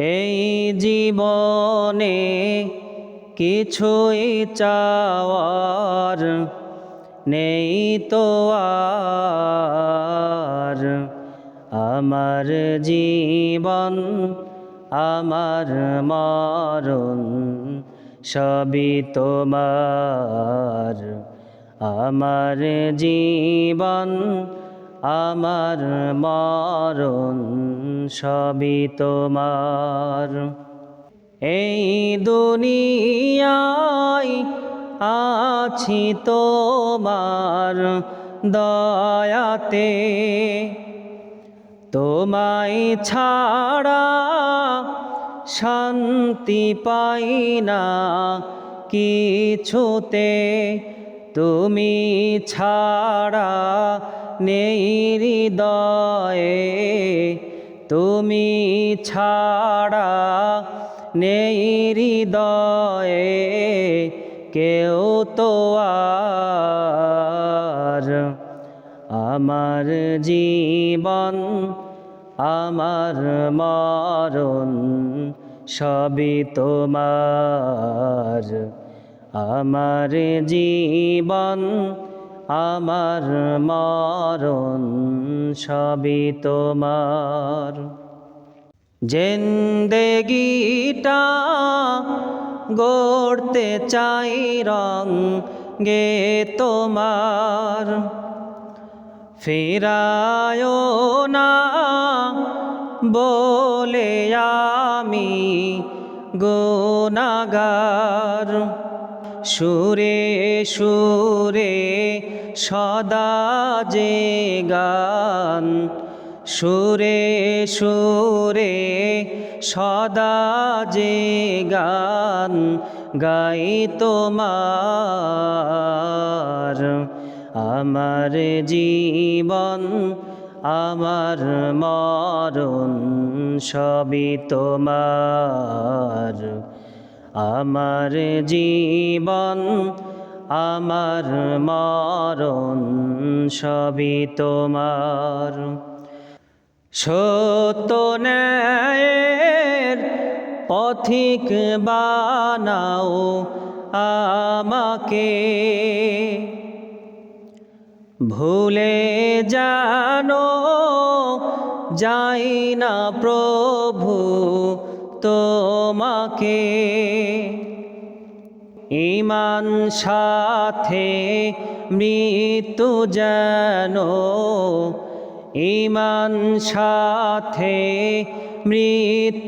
এই জীবনে কিছুই চাওয়ার নেই তো আর। আমার জীবন আমার মরণ সবই তোমার। আমার জীবন আমার মরণ সবই তোমার। এই দুনিয়ায় আছি তোমার দয়াতে, তোমায় ছাড়া শান্তি পাই না কিছুতে। তুমি ছাড়া নেই হৃদয়ে, তুমি ছাড়া নেই হৃদয়ে কেউ তো আর। আমার জীবন আমার মরণ সবই তোমার। আমার জীবন আমার মরণ সবই তোমার। জিন্দেগিটা গড়তে চাই রঙে তোমার। ফিরায়ো না বলে আমি গুনাহগার। সুরে সুরে সদা যে গান, সুরে সুরে সদা যে গান গাই তোমার। আমার জীবন আমার মরণ সবই তোমার। আমার জীবন আমার মরণ সবই তোমার। সত্য ন্যায়ের পথিক বানাও আমাকে, ভুলে জানো যাই না প্রভু তোমাকে। ঈমান সাথে মৃত্যু যেন, ঈমান সাথে মৃত্যু